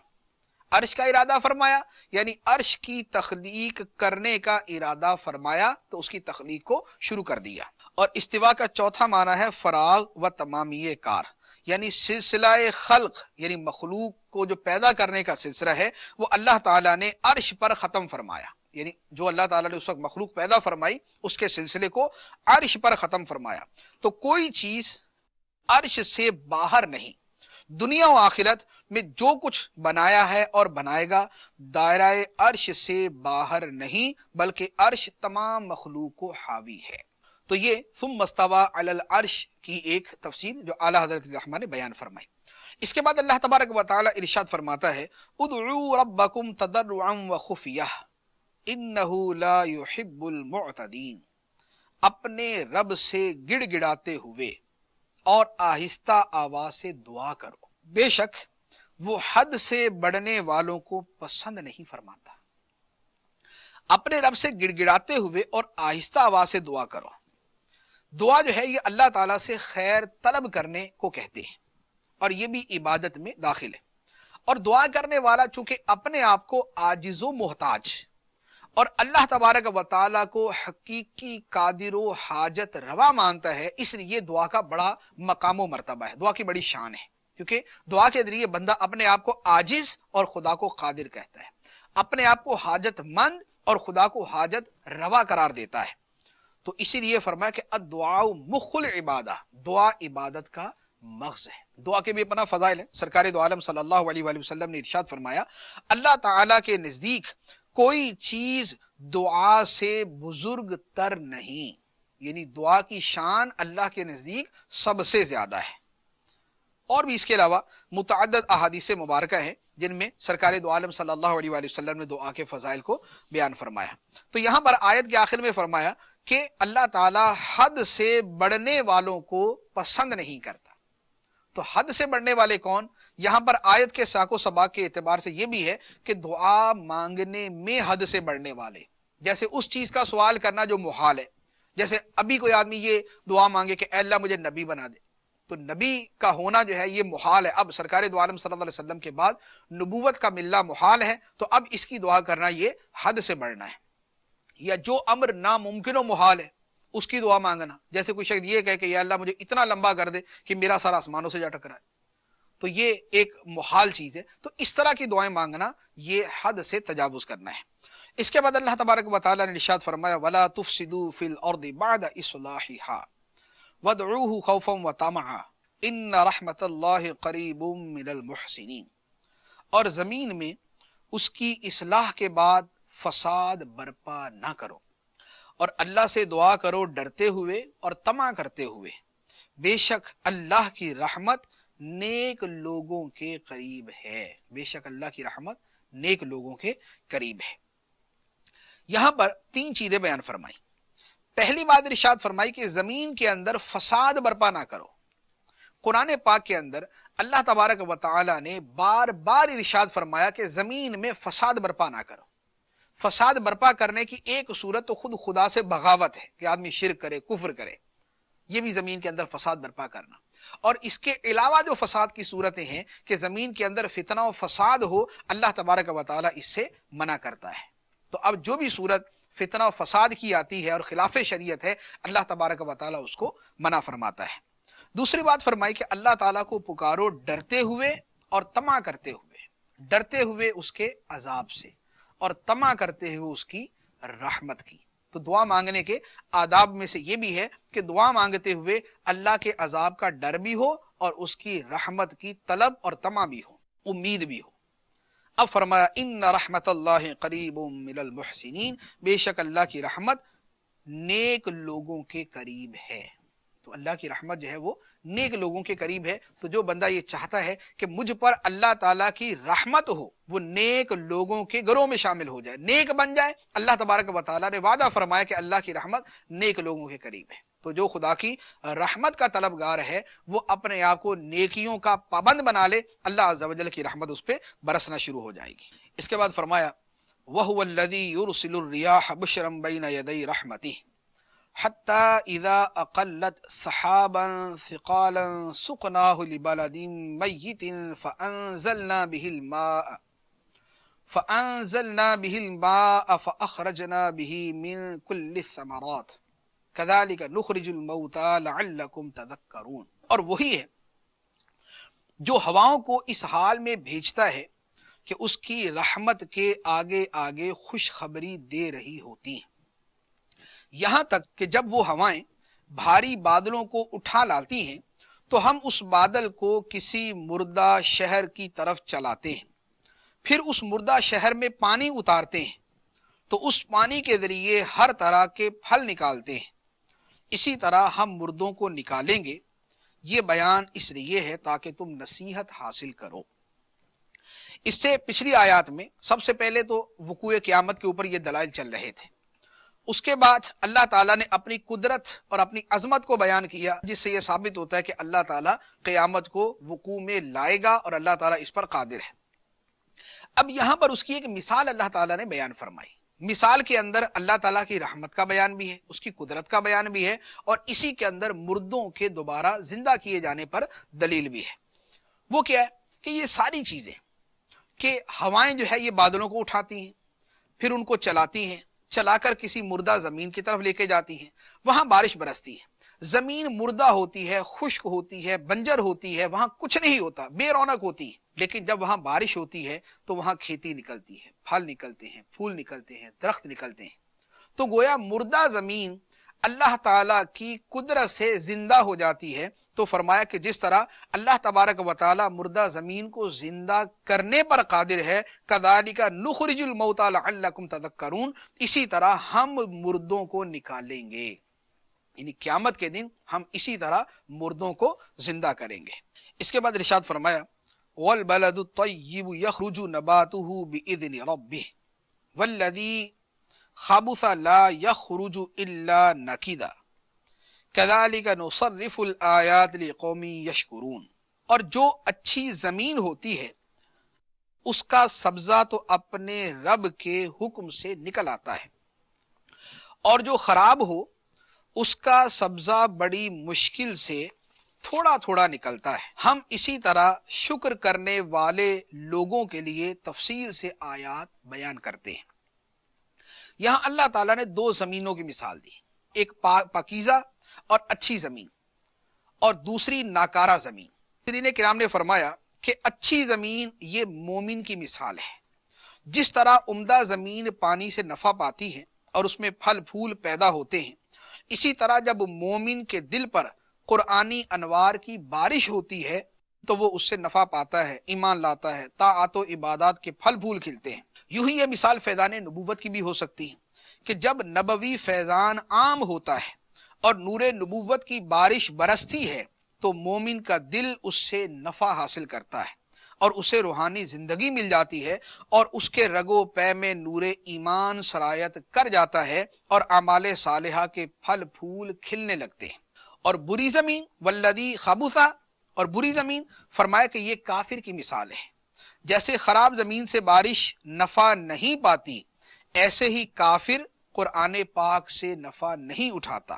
عرش کا ارادہ فرمایا یعنی عرش کی تخلیق کرنے کا ارادہ فرمایا، تو اس کی تخلیق کو شروع کر دیا۔ اور استوا کا چوتھا معنی ہے فراغ و تمامی کار، یعنی سلسلہ خلق، یعنی مخلوق کو جو پیدا کرنے کا سلسلہ ہے وہ اللہ تعالیٰ نے عرش پر ختم فرمایا، یعنی جو اللہ تعالیٰ نے اس وقت مخلوق پیدا فرمائی اس کے سلسلے کو عرش پر ختم فرمایا۔ تو کوئی چیز عرش سے باہر نہیں، دنیا و آخرت میں جو کچھ بنایا ہے اور بنائے گا دائرہ عرش سے باہر نہیں، بلکہ عرش تمام مخلوق کو حاوی ہے۔ تو یہ ثم استوى علی العرش کی ایک تفسیر جو اعلیٰ حضرت الرحمٰن نے بیان فرمائی۔ اس کے بعد اللہ تبارک و تعالی ارشاد فرماتا ہے ادعوا ربکم تضرعا وخفیہ انہ لا يحب المعتدین، اپنے رب سے گڑ گڑاتے ہوئے اور آہستہ آواز سے دعا کرو، بے شک وہ حد سے بڑھنے والوں کو پسند نہیں فرماتا۔ اپنے رب سے گڑ گڑاتے ہوئے اور آہستہ آواز سے دعا کرو۔ دعا جو ہے یہ اللہ تعالیٰ سے خیر طلب کرنے کو کہتے ہیں، اور یہ بھی عبادت میں داخل ہے۔ اور دعا کرنے والا چونکہ اپنے آپ کو عاجز و محتاج اور اللہ تبارک و تعالیٰ کو حقیقی قادر و حاجت روا مانتا ہے، اس لیے دعا کا بڑا مقام و مرتبہ ہے، دعا کی بڑی شان ہے، کیونکہ دعا کے ذریعے بندہ اپنے آپ کو عاجز اور خدا کو قادر کہتا ہے، اپنے آپ کو حاجت مند اور خدا کو حاجت روا قرار دیتا ہے۔ تو اسی لیے فرمایا کہ الدعاء مخ العبادہ، دعا عبادت کا مغز ہے۔ دعا کے بھی اپنا فضائل ہے۔ سرکار دو عالم صلی اللہ علیہ وآلہ وسلم نے ارشاد فرمایا اللہ تعالیٰ کے نزدیک کوئی چیز دعا سے بزرگ تر نہیں، یعنی دعا کی شان اللہ کے نزدیک سب سے زیادہ ہے۔ اور بھی اس کے علاوہ متعدد احادیث مبارکہ ہیں جن میں سرکار دو عالم صلی اللہ علیہ وآلہ وسلم نے دعا کے فضائل کو بیان فرمایا۔ تو یہاں پر آیت کے آخر میں فرمایا کہ اللہ تعالیٰ حد سے بڑھنے والوں کو پسند نہیں کرتا۔ تو حد سے بڑھنے والے کون؟ یہاں پر آیت کے ساق و سباق کے اعتبار سے یہ بھی ہے کہ دعا مانگنے میں حد سے بڑھنے والے، جیسے اس چیز کا سوال کرنا جو محال ہے، جیسے ابھی کوئی آدمی یہ دعا مانگے کہ اے اللہ مجھے نبی بنا دے، تو نبی کا ہونا جو ہے یہ محال ہے۔ اب سرکار دو عالم صلی اللہ علیہ وسلم کے بعد نبوت کا ملنا محال ہے، تو اب اس کی دعا کرنا یہ حد سے بڑھنا ہے۔ یا جو امر ناممکن و محال ہے اس کی دعا مانگنا، جیسے کوئی شخص یہ کہے کہ یا اللہ مجھے اتنا لمبا کر دے کہ میرا سر آسمانوں سے جا ٹکرائے، تو یہ ایک محال چیز ہے۔ تو اس طرح کی دعائیں مانگنا یہ حد سے تجاوز کرنا ہے۔ اس کے بعد اللہ تبارک و تعالی نے ارشاد فرمایا وَلَا تُفْسِدُوا فِي الْأَرْضِ بَعْدَ إِصْلَاحِهَا وَادْعُوهُ خَوْفًا وَطَمَعًا إِنَّ رَحْمَةَ اللَّهِ قَرِيبٌ مِّنَ الْمُحْسِنِينَ، اور زمین میں اس کی اصلاح کے بعد فساد برپا نہ کرو، اور اللہ سے دعا کرو ڈرتے ہوئے اور طمع کرتے ہوئے، بے شک اللہ کی رحمت نیک لوگوں کے قریب ہے. بے شک اللہ کی رحمت نیک لوگوں کے قریب ہے. یہاں پر 3 چیزیں بیان فرمائی. پہلی بات ارشاد فرمائی کہ زمین کے اندر فساد برپا نہ کرو. قرآن پاک کے اندر اللہ تبارک و تعالی نے بار بار ارشاد فرمایا کہ زمین میں فساد برپا نہ کرو. فساد برپا کرنے کی ایک صورت تو خود خدا سے بغاوت ہے کہ آدمی شرک کرے، کفر کرے، یہ بھی زمین کے اندر فساد برپا کرنا. اور اس کے علاوہ جو فساد کی صورتیں ہیں کہ زمین کے اندر فتنہ و فساد ہو، اللہ تبارک و تعالی اس سے منع کرتا ہے. تو اب جو بھی صورت فتنہ و فساد کی آتی ہے اور خلاف شریعت ہے، اللہ تبارک و تعالی اس کو منع فرماتا ہے. دوسری بات فرمائی کہ اللہ تعالیٰ کو پکارو ڈرتے ہوئے اور طمع کرتے ہوئے. ڈرتے ہوئے اس کے عذاب سے اور طمع کرتے ہوئے اس کی رحمت کی. تو دعا مانگنے کے آداب میں سے یہ بھی ہے کہ دعا مانگتے ہوئے اللہ کے عذاب کا ڈر بھی ہو اور اس کی رحمت کی طلب اور طمع بھی ہو، امید بھی ہو. اب فرمایا ان رحمت اللہ قریب من المحسنین، بے شک اللہ کی رحمت نیک لوگوں کے قریب ہے. تو اللہ کی رحمت جو ہے وہ نیک لوگوں کے قریب ہے. تو جو بندہ یہ چاہتا ہے کہ مجھ پر اللہ تعالیٰ کی رحمت ہو، وہ نیک لوگوں کے گروہ میں شامل ہو جائے، نیک بن جائے. اللہ تبارک و تعالیٰ نے وعدہ فرمایا کہ اللہ کی رحمت نیک لوگوں کے قریب ہے. تو جو خدا کی رحمت کا طلبگار ہے وہ اپنے آپ کو نیکیوں کا پابند بنا لے، اللہ عز و جل کی رحمت اس پہ برسنا شروع ہو جائے گی. اس کے بعد فرمایا وَهُوَ الَّذِي يُرْسِلُ الرِّيَاحَ بُشْرًا بَيْنَ يَدَيْ رَحْمَتِهِ حتى إذا أقلت سحابا ثقالا سقناه لبلد ميت فأنزلنا به الماء فأخرجنا به من كل الثمرات كذلك نخرج الموتى لعلكم تذكرون. اور وہی ہے جو ہواؤں کو اس حال میں بھیجتا ہے کہ اس کی رحمت کے آگے آگے خوشخبری دے رہی ہوتی ہیں، یہاں تک کہ جب وہ ہوائیں بھاری بادلوں کو اٹھا لاتی ہیں تو ہم اس بادل کو کسی مردہ شہر کی طرف چلاتے ہیں، پھر اس مردہ شہر میں پانی اتارتے ہیں تو اس پانی کے ذریعے ہر طرح کے پھل نکالتے ہیں. اسی طرح ہم مردوں کو نکالیں گے. یہ بیان اس لیے ہے تاکہ تم نصیحت حاصل کرو. اس سے پچھلی آیات میں سب سے پہلے تو وقوع قیامت کے اوپر یہ دلائل چل رہے تھے. اس کے بعد اللہ تعالیٰ نے اپنی قدرت اور اپنی عظمت کو بیان کیا، جس سے یہ ثابت ہوتا ہے کہ اللہ تعالیٰ قیامت کو وقوع میں لائے گا اور اللہ تعالیٰ اس پر قادر ہے. اب یہاں پر اس کی ایک مثال اللہ تعالیٰ نے بیان فرمائی. مثال کے اندر اللہ تعالیٰ کی رحمت کا بیان بھی ہے، اس کی قدرت کا بیان بھی ہے، اور اسی کے اندر مردوں کے دوبارہ زندہ کیے جانے پر دلیل بھی ہے. وہ کیا ہے کہ یہ ساری چیزیں کہ ہوائیں جو ہے یہ بادلوں کو اٹھاتی ہیں، پھر ان کو چلاتی ہیں، چلا کر کسی مردہ زمین کی طرف لے کے جاتی ہیں، وہاں بارش برستی ہے. زمین مردہ ہوتی ہے، خشک ہوتی ہے، بنجر ہوتی ہے، وہاں کچھ نہیں ہوتا، بے رونق ہوتی ہے. لیکن جب وہاں بارش ہوتی ہے تو وہاں کھیتی نکلتی ہے، پھل نکلتے ہیں، پھول نکلتے ہیں، درخت نکلتے ہیں. تو گویا مردہ زمین اللہ تعالیٰ کی قدرت سے زندہ ہو جاتی ہے. تو فرمایا کہ جس طرح اللہ تبارک و تعالیٰ مردہ زمین کو زندہ کرنے پر قادر ہے، کذالک نخرج الموتى لعلکم تذکرون، اسی طرح ہم مردوں کو نکالیں گے. یعنی قیامت کے دن ہم اسی طرح مردوں کو زندہ کریں گے. اس کے بعد ارشاد فرمایا والبلد الطیب یخرج نباته بإذن ربه والذی خبث لا یخرج الا نکدا کذالک نصرف الآیات لقوم یشکرون. اور جو اچھی زمین ہوتی ہے اس کا سبزہ تو اپنے رب کے حکم سے نکل آتا ہے، اور جو خراب ہو اس کا سبزہ بڑی مشکل سے تھوڑا تھوڑا نکلتا ہے. ہم اسی طرح شکر کرنے والے لوگوں کے لیے تفصیل سے آیات بیان کرتے ہیں. یہاں اللہ تعالیٰ نے 2 زمینوں کی مثال دی، ایک پاکیزہ اور اچھی زمین، اور دوسری ناکارہ زمین. مفسرین کرام نے فرمایا کہ اچھی زمین یہ مومن کی مثال ہے. جس طرح عمدہ زمین پانی سے نفع پاتی ہے اور اس میں پھل پھول پیدا ہوتے ہیں، اسی طرح جب مومن کے دل پر قرآنی انوار کی بارش ہوتی ہے تو وہ اس سے نفع پاتا ہے، ایمان لاتا ہے، طاعات و عبادات کے پھل پھول کھلتے ہیں. یوں ہی یہ مثال فیضان نبوت کی بھی ہو سکتی ہے کہ جب نبوی فیضان عام ہوتا ہے اور نور نبوت کی بارش برستی ہے تو مومن کا دل اس سے نفع حاصل کرتا ہے اور اسے روحانی زندگی مل جاتی ہے اور اس کے رگو پے میں نور ایمان سرایت کر جاتا ہے اور اعمال صالحہ کے پھل پھول کھلنے لگتے ہیں۔ اور بری زمین والذی خبثا، اور بری زمین فرمایا کہ یہ کافر کی مثال ہے۔ جیسے خراب زمین سے بارش نفع نہیں پاتی، ایسے ہی کافر قرآن پاک سے نفع نہیں اٹھاتا۔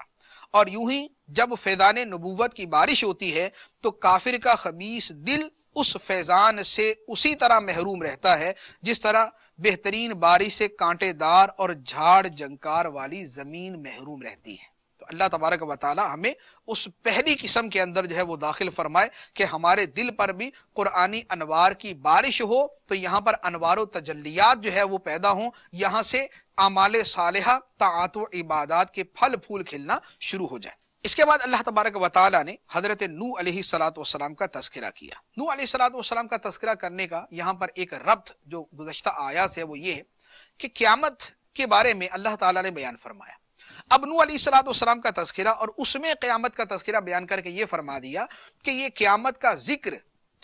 اور یوں ہی جب فیضان نبوت کی بارش ہوتی ہے تو کافر کا خبیث دل اس فیضان سے اسی طرح محروم رہتا ہے جس طرح بہترین بارش سے کانٹے دار اور جھاڑ جنکار والی زمین محروم رہتی ہے۔ تو اللہ تبارک و تعالی ہمیں اس پہلی قسم کے اندر جو ہے وہ داخل فرمائے کہ ہمارے دل پر بھی قرآنی انوار کی بارش ہو، تو یہاں پر انوار و تجلیات جو ہے وہ پیدا ہوں، یہاں سے اعمال صالحہ طاعات و عبادات کے پھل پھول کھلنا شروع ہو جائے۔ اس کے بعد اللہ تبارک و تعالی نے حضرت نوح علیہ السلام کا تذکرہ کیا۔ نوح علیہ السلام کا تذکرہ کرنے کا یہاں پر ایک ربط جو گزشتہ آیات سے وہ یہ ہے کہ قیامت کے بارے میں اللہ تعالیٰ نے بیان فرمایا۔ اب نوح علیہ السلام کا تذکرہ اور اس میں قیامت کا تذکرہ بیان کر کے یہ فرما دیا کہ یہ قیامت کا ذکر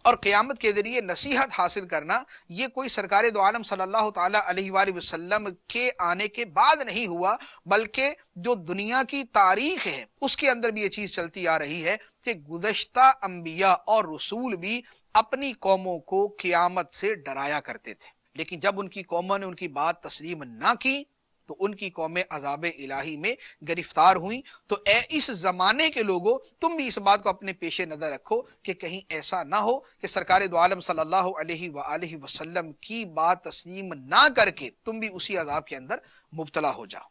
اور قیامت کے ذریعے نصیحت حاصل کرنا یہ کوئی سرکار دو عالم صلی اللہ تعالیٰ علیہ وآلہ وسلم کے آنے کے بعد نہیں ہوا، بلکہ جو دنیا کی تاریخ ہے اس کے اندر بھی یہ چیز چلتی آ رہی ہے کہ گزشتہ انبیاء اور رسول بھی اپنی قوموں کو قیامت سے ڈرایا کرتے تھے، لیکن جب ان کی قوموں نے ان کی بات تسلیم نہ کی تو ان کی قومیں عذاب الہی میں گرفتار ہوئیں۔ تو اے اس زمانے کے لوگوں، تم بھی اس بات کو اپنے پیش نظر رکھو کہ کہیں ایسا نہ ہو کہ سرکار دو عالم صلی اللہ علیہ وآلہ وسلم کی بات تسلیم نہ کر کے تم بھی اسی عذاب کے اندر مبتلا ہو جاؤ۔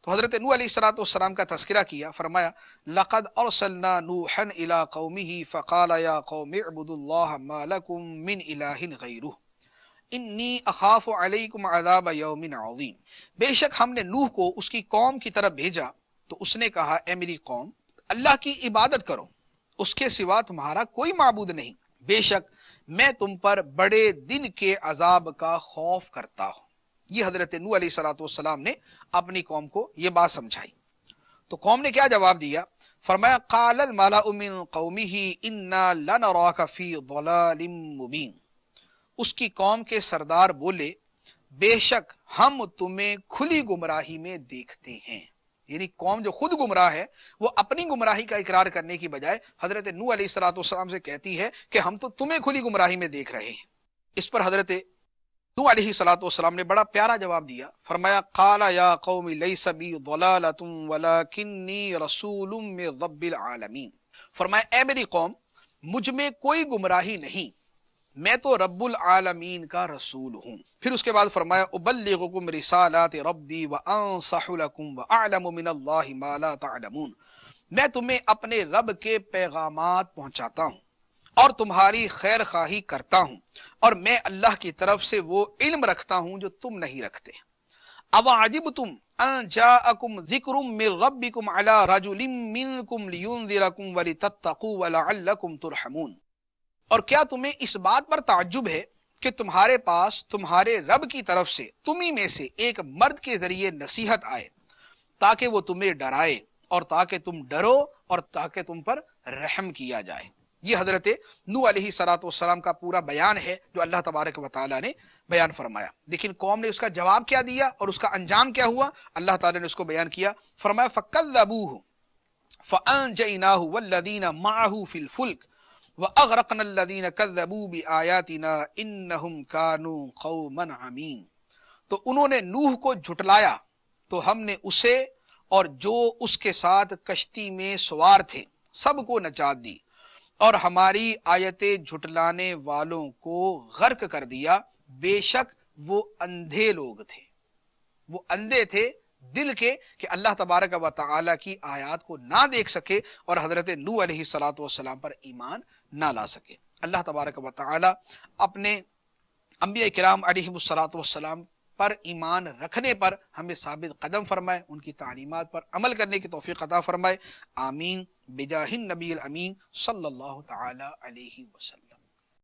تو حضرت نوح علیہ السلام کا تذکرہ کیا، فرمایا لَقَدْ أَرْسَلْنَا نُوحًا إِلَىٰ قَوْمِهِ فَقَالَ يَا قَوْمِ اعْبُدُوا اللَّهَ مَا لَكُم مِّنْ إِلَٰهٍ غَيْرُهُ انی اخاف علیکم عذاب یوم عظیم۔ بے شک ہم نے نوح کو اس کی قوم کی طرف بھیجا تو اس نے کہا اے میری قوم، اللہ کی عبادت کرو، اس کے سوا تمہارا کوئی معبود نہیں، بے شک میں تم پر بڑے دن کے عذاب کا خوف کرتا ہوں۔ یہ حضرت نوح علیہ السلام نے اپنی قوم کو یہ بات سمجھائی۔ تو قوم نے کیا جواب دیا؟ فرمایا قال الملأ من قومه انا لنراک فی ضلال مبین۔ اس کی قوم کے سردار بولے بے شک ہم تمہیں کھلی گمراہی میں دیکھتے ہیں۔ یعنی قوم جو خود گمراہ ہے وہ اپنی گمراہی کا اقرار کرنے کی بجائے حضرت نوح علیہ السلام سے کہتی ہے کہ ہم تو تمہیں کھلی گمراہی میں دیکھ رہے ہیں۔ اس پر حضرت نوح علیہ السلام نے بڑا پیارا جواب دیا، فرمایا قال یا قوم لیس بی ضلالۃ ولکنی رسول من رب العالمین۔ فرمایا اے میری قوم، مجھ میں کوئی گمراہی نہیں، میں تو رب العالمین کا رسول ہوں۔ پھر اس کے بعد فرمایا ابلغکم رسالات ربی وانصح لکم واعلم من اللہ ما لا تعلمون۔ میں تمہیں اپنے رب کے پیغامات پہنچاتا ہوں اور تمہاری خیر خواہی کرتا ہوں، اور میں اللہ کی طرف سے وہ علم رکھتا ہوں جو تم نہیں رکھتے۔ اوعجبتم ان جاءکم ذکر من ربکم علی رجل منکم لینذرکم ولتتقوا ولعلکم ترحمون۔ اور کیا تمہیں اس بات پر تعجب ہے کہ تمہارے پاس تمہارے رب کی طرف سے تمہیں میں سے ایک مرد کے ذریعے نصیحت آئے تاکہ وہ تمہیں ڈرائے اور تاکہ تم ڈرو اور تاکہ تم پر رحم کیا جائے۔ یہ حضرت نوح علیہ السلام کا پورا بیان ہے جو اللہ تبارک و تعالیٰ نے بیان فرمایا۔ لیکن قوم نے اس کا جواب کیا دیا اور اس کا انجام کیا ہوا، اللہ تعالیٰ نے اس کو بیان کیا۔ فرمایا فَكَذَّبُوهُ فَأَنْجَيْنَاهُ وَالَّذِينَ مَعَهُ فِي الْفُلْكِ وَأَغْرَقْنَا الَّذِينَ كَذَّبُوا بِآيَاتِنَا إِنَّهُمْ كَانُوا قَوْمًا عَمِينَ۔ تو انہوں نے نوح کو جھٹلایا تو ہم نے اسے اور جو اس کے ساتھ کشتی میں سوار تھے سب کو نجات دی، اور ہماری آیتیں جھٹلانے والوں کو غرق کر دیا۔ بے شک وہ اندھے لوگ تھے، وہ اندھے تھے دل کے کہ اللہ تبارک و تعالی کی آیات کو نہ دیکھ سکے اور حضرت نوح علیہ السلام پر ایمان نہ لا سکے۔ اللہ تبارک و تعالی اپنے انبیاء کرام علیہ السلام پر ایمان رکھنے پر ہمیں ثابت قدم فرمائے، ان کی تعلیمات پر عمل کرنے کی توفیق عطا فرمائے۔ آمین بجاہ النبی الامین صلی اللہ تعالی علیہ وسلم۔